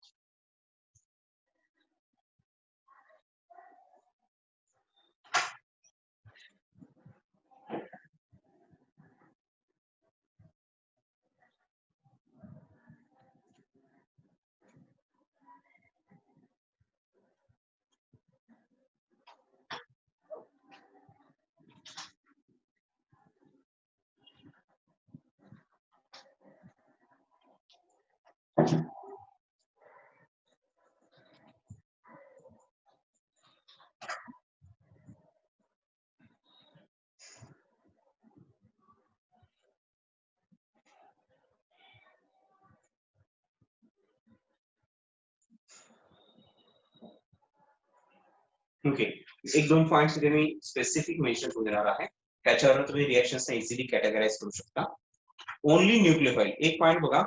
ओके, एक दोन पॉइंट्स इथे मी स्पेसिफिक मेन्शन करून देणार आहे, त्याच्यावर तुम्ही रिएक्शन्स इझिली कॅटेगराइज करू शकता. Only nucleophile. एक पॉइंट बघा,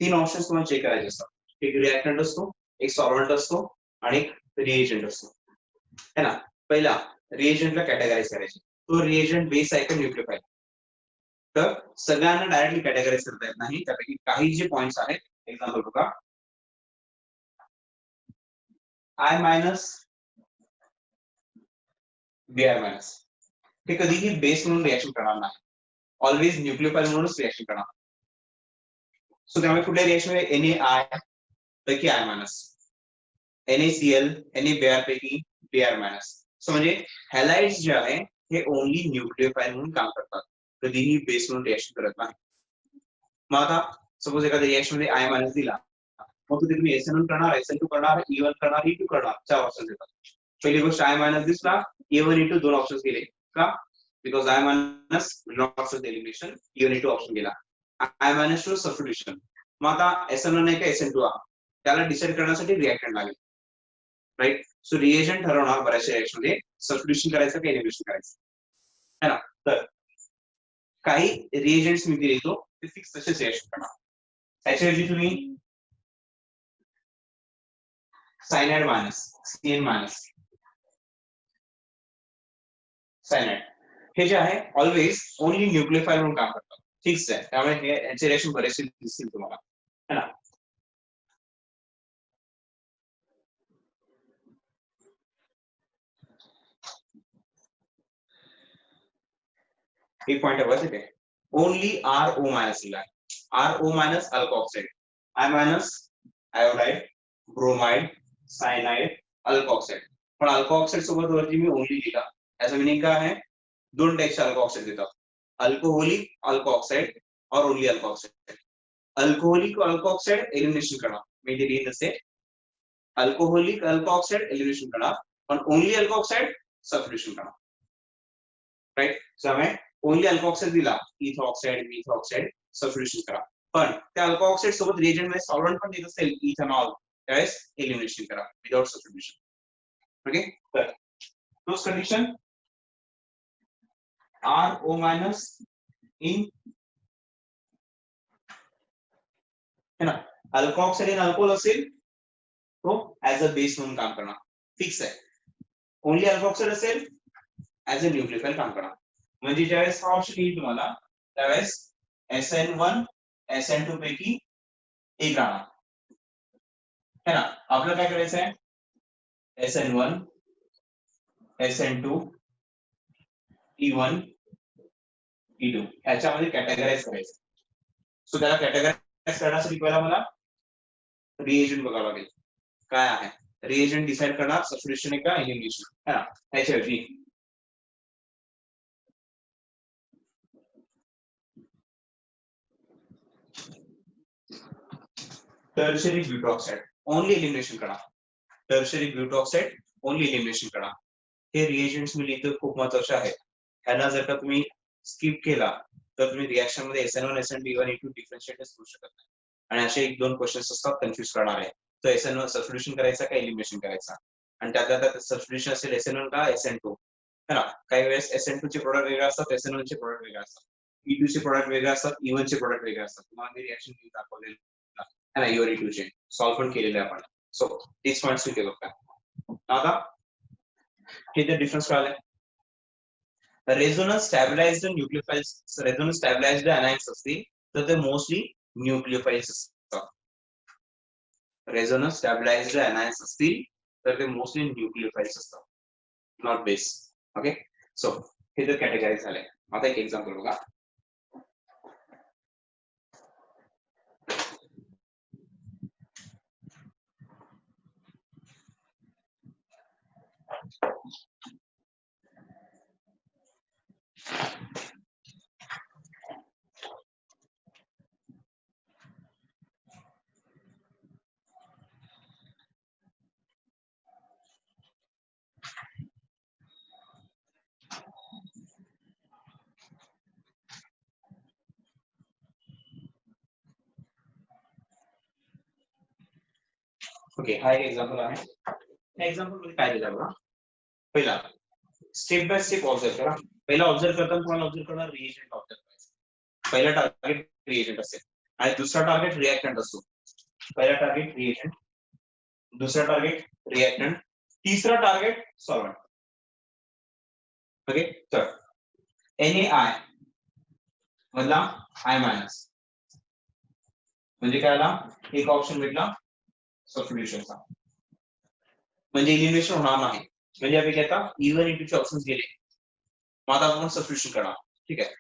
3 ऑप्शन्स तुम्हाला चेक करायचे असतात. एक रिएक्टंट असतो, एक सॉल्व्हंट असतो आणि एक रिएजंट असतो, है ना. पहिला रिएजंटला कॅटेगराइज करायचे. तो रिएजंट बेस आहे का न्यूक्लियोफाइल. तर सगळ्यांना डायरेक्टली कॅटेगराइज करता येत नाही, त्यापैकी काही जे पॉइंट्स आहेत, एक्झाम्पल बघा, I मायनस Br मायनस, हे कधीही बेस म्हणून रिएक्शन करणार नाही, ऑलवेज न्यूक्लियोफाइल म्हणूनच रिएक्शन करणार. सो त्यामुळे कुठल्या रिएक्शन मध्ये NaI पैकी I मायनस, NaCl NaBr पैकी Br मायनस. सो म्हणजे हॅलाइड्स जे आहे हे ओनली न्यूक्लियोफाइल म्हणून काम करतात, कधीही बेस म्हणून रिएक्शन करत नाही. मग आता सपोज एखाद्या रिएक्शन मध्ये I मायनस दिला, मग तुम्ही SN1 करणार, SN2 करणार, E1 करणार, E2 करणार, 4 ऑप्शन येतात. पहिली गोष्ट I मायनस दिसला, E1 E2 दोन ऑप्शन्स गेले का, because I minus loss of elimination, E1 E2 option गेला. I minus two substitution. मग आता SN1 आहे का SN2 आहे, त्याला डिसाइड करण्यासाठी रिएक्टंट लागेल, राईट. सो रिएजंट ठरवणार बऱ्याचशा रिएक्शन मध्ये सबस्टिट्यूशन करायचं का एलिमिनेशन करायचं, है ना. तर काही रिएजंट्स मी देतो ते फिक्स तसेच रिएक्शन करणार. त्याच्याऐवजी तुम्ही cyanide minus, CN minus, cyanide हे जे आहे ऑलवेज ओनली न्यूक्लियोफाइल म्हणून काम करतात, फिक्स आहे. त्यामुळे हे याचे रिएक्शन बरेचसे दिसतील तुम्हाला, है ना. एक पॉइंट बघा तिथे, ओनली RO मायनस दिला, RO minus alkoxide, I minus iodide, bromide, cyanide, alkoxide. पण अल्कोऑक्साइड सोबत वरती मी ओनली लिहिला, याचा मिनिंग काय आहे, दोन टाइप्स अल्कोऑक्साइड देतात, अल्कोहोलिक अल्कोऑक्साइड और ओनली अल्कोऑक्साइड. अल्कोहोलिक अल्कोऑक्साइड एलिमिनेशन करणार, मी ते लिहित असते, अल्कोहोलिक अल्कोऑक्साइड एलिमिनेशन करणार, पण ओनली अल्कोऑक्साइड सबस्टिट्यूशन करणार, राइट. त्यामुळे ओनली अल्कोऑक्साइड दिला, इथॉक्साइड मिथॉक्साइड सबस्टिट्यूशन करा. पण त्या अल्कोऑक्साइड सोबत रिएजंट मध्ये सॉल्व्हंट पण देत असेल, इथेनॉल, त्यावेळेस एलिमिनेशन करा विदाउट सबस्टिट्यूशन. ओके, तर तोच कंडिशन RO माइनस इन है ना, अल्कोऑक्साइड इन अल्कोहोल असेल तो ऍज अ बेस म्हणून काम करणार, फिक्स आहे. ओनली अल्कोऑक्साइड असेल ऍज अ न्यूक्लियोफाइल काम करणार. म्हणजे ज्यावेळेस हा ऑप्शन येईल तुम्हाला त्यावेळेस SN1 SN2 पैकी एक राहणार है ना. आपल्याला काय करायचं आहे, SN1 SN2 E1 E2 ह्याच्यामध्ये कॅटेगराइज करायचं. सो त्याला कॅटेगराइज करण्यासाठी पहिला मला रिएजंट बघावं लागेल काय आहे. रिएजंट डिसाइड करणार सबस्टिट्यूशन आहे का एलिमिनेशन है ना. ह्याच्याऐवजी टर्शियरी ब्यूटॉक्साइड ओनली एलिमिनेशन करा. टर्शियरी ब्यूटॉक्साइड ओनली एलिमिनेशन करा. हे रिएजंट्स मी लिहितो खूप महत्त्वाचे आहेत. ह्याला जर का तुम्ही स्किप केला तर तुम्ही रिएक्शन मध्ये SN1 SN2 E1 E2 differentiate करू शकत नाही. आणि असे एक दोन क्वेश्चन्स असतात कन्फ्युज करणार आहे. तर SN1 सबस्टिट्यूशन करायचा का एलिमिनेशन करायचा, आणि त्यात सबस्टिट्यूशन असेल SN1 का SN2 है ना. काही वेळेस SN2 चे प्रोडक्ट वेगळे असतात, SN1 चे प्रोडक्ट वेगळे असतात, E2 चे प्रोडक्ट वेगळे असतात, E1 चे प्रोडक्ट वेगळे असतात. तुम्हाला मी रिएक्शन दाखवलेलं है ना, E1 E2 चे सॉल्व पण केलेले आपण. सो तीच पॉइंट्स मी केलं का आता हे ते डिफरन्स कळाले. रेझोनन्स स्टॅबिलाइज्ड न्यूक्लियोफाइल्स, रेझोनन्स स्टॅबिलाइज्ड अनायन्स असतील तर ते मोस्टली न्यूक्लियोफाइल्स असतात. रेझोनन्स स्टॅबिलाइज्ड अनायन्स असतील तर ते मोस्टली न्यूक्लियोफाइल्स असतात, नॉट बेस. ओके, सो हे तर कॅटेगराइज झाले. आता एक एक्झाम्पल बघा. ओके, हा एक एक्झाम्पल आहे. या एक्झाम्पल मध्ये काय दिलं बघा. पहिला स्टेप बाय स्टेप ऑब्झर्व करा. पहिला ऑब्झर्व करताना तुम्हाला ऑब्झर्व करणार रिएजंट ऑब्झर्व करायचं. पहिला टार्गेट रिएजंट असेल आणि दुसरा टार्गेट रिएक्टंट असतो. पहिला टार्गेट रिएजंट, दुसरा टार्गेट रिएक्टंट, तीसरा टार्गेट सॉल्व्हेंट. ओके, तर NaI मधला I मायनस म्हणजे काय आला, एक ऑप्शन भेटला सबस्टिट्यूशनचा, म्हणजे एलिमिनेशन होणार नाही. म्हणजे आपण आता E1 E2 चे ऑप्शन्स गेले. मग आता आपण सबस्टिट्यूशन करणार. ठीक आहे,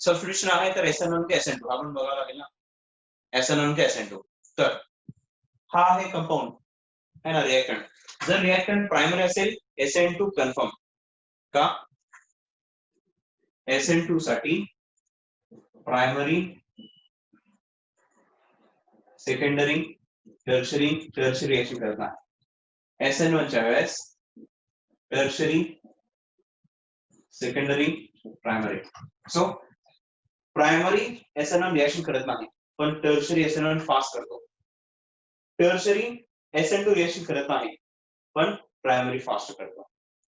सबस्टिट्यूशन आहे तर SN1 ते SN2 आपण बघावं लागेल ना. SN1 ते SN2 तर हा आहे कंपाऊंड है ना, रिएक्टंट. जर रिएक्टंट प्रायमरी असेल SN2 कन्फर्म का. SN2 साठी प्रायमरी, सेकंडरी, टर्शरी रिएक्शन करणार. SN1 च्या वेळेस tertiary, secondary, primary. So primary SN1 reaction करत नाही पण टर्शरी SN1 फास्ट करतो. टर्शरी SN2 रिएक्शन करत नाही पण प्रायमरी फास्ट करतो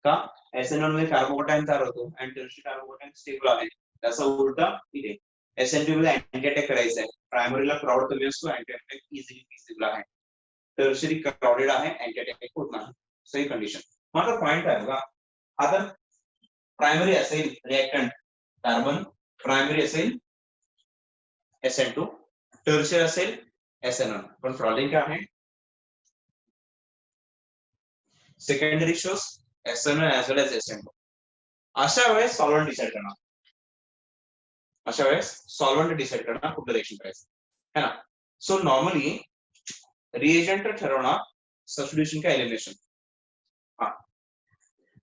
का. SN1 मध्ये कार्बोकॅटायन तयार होतो आणि टर्शरी कार्बोकॅटायन स्टेबल आहे. त्याचा उलटा इथे SN2 मध्ये अँटी अटॅक करायचा आहे. प्रायमरीला क्राउड कमी असतो, अँटी अटॅक इझिली फिजिबल आहे. टर्शरी क्राउडेड आहे, अँटी अटॅक होत नाही. सो ही कंडिशन. माझा पॉइंट आहे बघा. आता प्रायमरी असेल रिएक्टंट कार्बन, प्रायमरी असेल SN2, टर्शरी असेल SN1, पण प्रॉब्लेम काय आहे, secondary shows SN1 as well as SN2. अशा वेळेस सॉल्व्हेंट डिसाइड करणार. अशा वेळेस सॉल्व्हेंट डिसाइड करणार कुठलं रिएक्शन करायचं है ना. सो नॉर्मली रिएजंट ठरवणार सबस्टिट्यूशन का एलिमिनेशन. हा,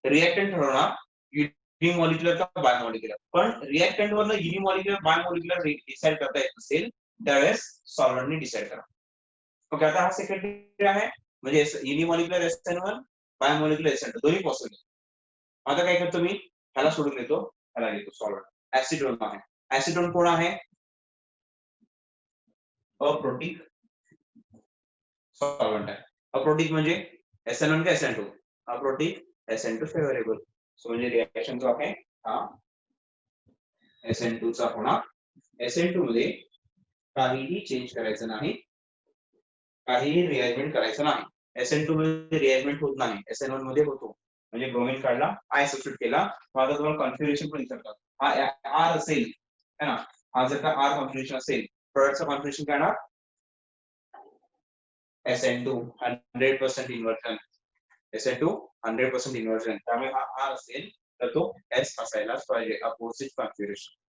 रिएक्टंट ठरवणार युनिमॉलिक्युलर का बायमॉलिक्युलर. पण रिएक्टंट वरनं युनिमॉलिक्युलर बायमॉलिक्युलर डिसाइड करता येत नसेल त्यावेळेस सॉल्व्हेंटने डिसाइड करा. ओके, आता हा सेकंडरी आहे म्हणजे युनिमॉलिक्युलर SN1, बायमॉलिक्युलर SN2 दोन्ही पॉसिबल. आता काय करतो मी, ह्याला सोडून देतो, ह्याला घेतो सॉल्व्हेंट. ऍसिटोन आहे. ऍसिटोन कोण आहे, अप्रोटिक सॉल्व्हेंट आहे. अप्रोटिक म्हणजे SN1 का SN2? Aprotic SN2 favourable. So म्हणजे रिएक्शन जो आहे हा SN2 चा होणार. SN2 मध्ये काहीही चेंज करायचं नाही, काहीही रिअरेंजमेंट करायचं नाही. SN2 मध्ये रिअरेंजमेंट होत नाही, SN1 मध्ये होतो. म्हणजे ब्रोमीन काढला, आय सबस्टिट्यूट केला, मग आता तुम्हाला कॉन्फिगरेशन पण विचारतात. हा R असेल, है ना, हा जर का R कॉन्फिगरेशन असेल, प्रोडक्टचं कॉन्फिगरेशन काय येणार? SN2 100% inversion. SN2 100% inversion. त्यामुळे हा R असेल तर तो S असायलाच पाहिजे, अपोजिट कॉन्फिगरेशन.